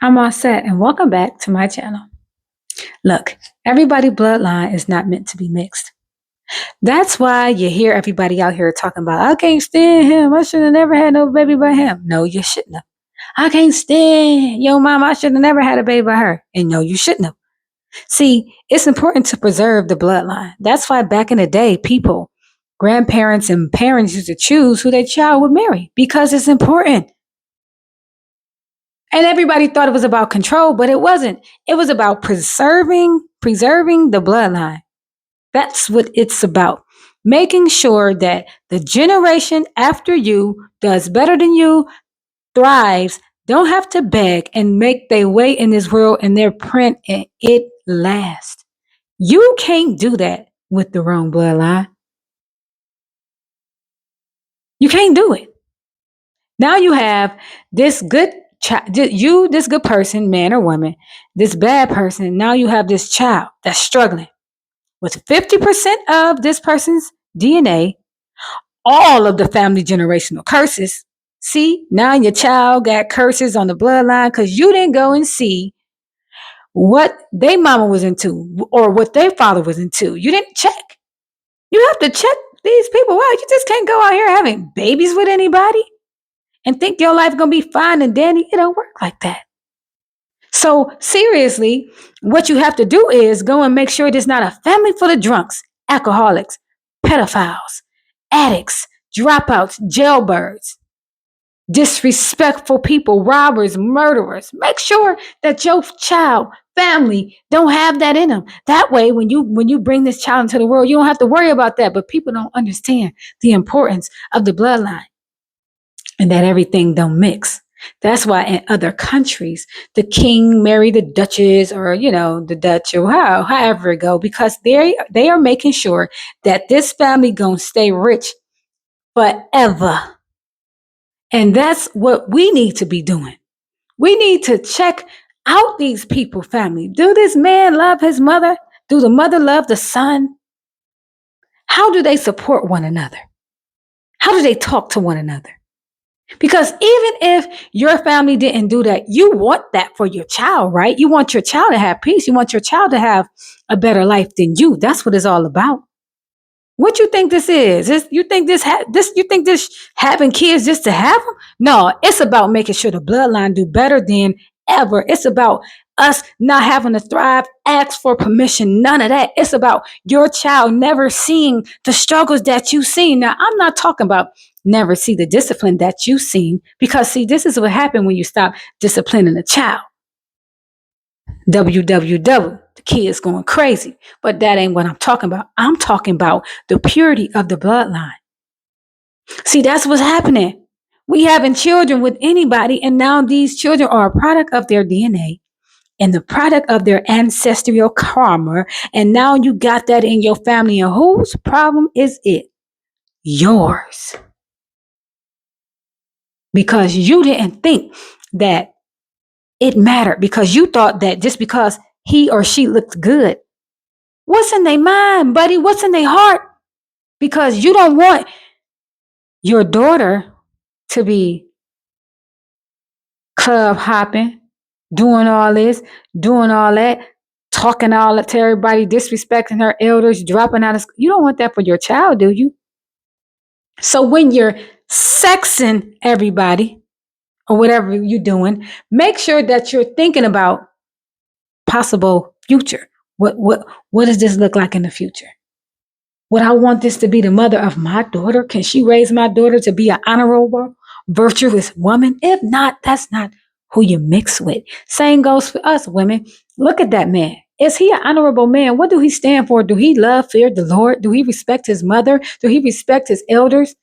I'm all set and welcome back to my channel. Look, everybody bloodline is not meant to be mixed. That's why you hear everybody out here talking about, I can't stand him. I should have never had no baby by him. No, you shouldn't have. I can't stand your mom. I should have never had a baby by her. And no, you shouldn't have. See, it's important to preserve the bloodline. That's why back in the day, people, grandparents and parents used to choose who their child would marry because it's important. And everybody thought it was about control, but it wasn't. It was about preserving the bloodline. That's what it's about. Making sure that the generation after you does better than you, thrives, don't have to beg and make their way in this world in their print and it lasts. You can't do that with the wrong bloodline. You can't do it. Now you have this good this good person, man or woman, this bad person. Now you have this child that's struggling with 50% of this person's DNA, all of the family generational curses. See, now your child got curses on the bloodline because you didn't go and see what their mama was into or what their father was into. You didn't check. You have to check these people. Wow, you just can't go out here having babies with anybody and think your life gonna be fine and dandy. It don't work like that. So seriously, what you have to do is go and make sure there's not a family full of drunks, alcoholics, pedophiles, addicts, dropouts, jailbirds, disrespectful people, robbers, murderers. Make sure that your child, family don't have that in them. That way, when you bring this child into the world, you don't have to worry about that. But people don't understand the importance of the bloodline and that everything don't mix. That's why in other countries, the king married the duchess or, the Dutch or however it go, because they are making sure that this family gonna stay rich forever. And that's what we need to be doing. We need to check out these people, family. Do this man love his mother? Do the mother love the son? How do they support one another? How do they talk to one another? Because even if your family didn't do that, you want that for your child, right? You want your child to have peace. You want your child to have a better life than you. That's what it's all about. What you think this is? You think this having kids just to have them? No, it's about making sure the bloodline do better than ever. It's about us not having to thrive, ask for permission, none of that. It's about your child never seeing the struggles that you've seen. Now, I'm not talking about never see the discipline that you've seen, because see, this is what happened when you stop disciplining a child. WWW, the kids going crazy. But that ain't what I'm talking about. I'm talking about the purity of the bloodline. See, that's what's happening. We having children with anybody, and now these children are a product of their DNA and the product of their ancestral karma. And now you got that in your family. And whose problem is it? Yours. Because you didn't think that it mattered, because you thought that just because he or she looked good. What's in their mind, buddy? What's in their heart? Because you don't want your daughter to be club hopping, doing all this, doing all that, talking all that to everybody, disrespecting her elders, dropping out of school. You don't want that for your child, do you? So when you're sexing everybody or whatever you're doing, make sure that you're thinking about possible future. What does this look like in the future? Would I want this to be the mother of my daughter? Can she raise my daughter to be an honorable, virtuous woman? If not, that's not who you mix with. Same goes for us women. Look at that man. Is he an honorable man? What do he stand for? Do he love, fear the Lord? Do he respect his mother? Do he respect his elders?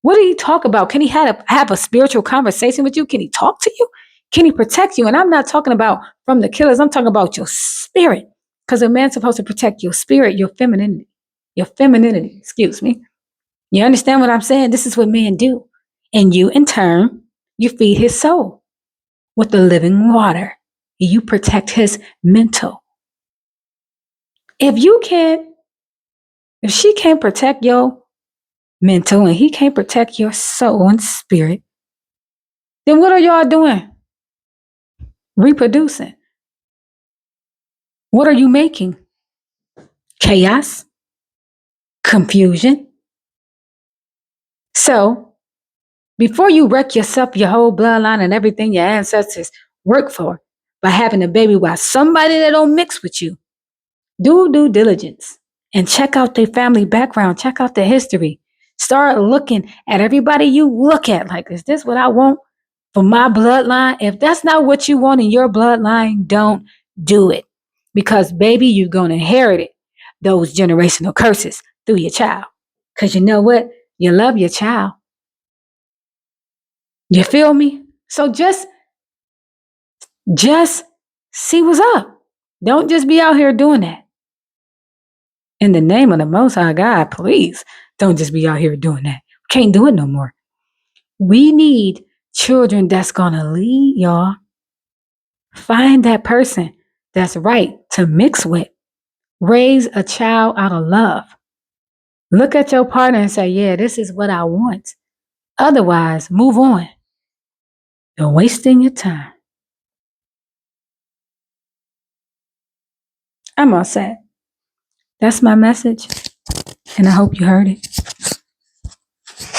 What do he talk about? Can he have a spiritual conversation with you? Can he talk to you? Can he protect you? And I'm not talking about from the killers. I'm talking about your spirit. Because a man's supposed to protect your spirit, your femininity, excuse me. You understand what I'm saying? This is what men do. And you, in turn, you feed his soul with the living water. You protect his mental. If she can't protect your mental and he can't protect your soul and spirit, then what are y'all doing? reproducing. What are you making? Chaos, confusion. So before you wreck yourself, your whole bloodline, and everything your ancestors worked for by having a baby by somebody that don't mix with you, do due diligence and check out their family background, check out their history. Start looking at everybody you look at. Like, is this what I want for my bloodline? If that's not what you want in your bloodline, don't do it. Because, baby, you're going to inherit it, those generational curses through your child. Because you know what? You love your child. You feel me? So just see what's up. Don't just be out here doing that. In the name of the Most High God, please don't just be out here doing that. Can't do it no more. We need children that's going to lead, y'all. Find that person that's right to mix with. Raise a child out of love. Look at your partner and say, yeah, this is what I want. Otherwise, move on. You're wasting your time. I'm all set. That's my message, and I hope you heard it.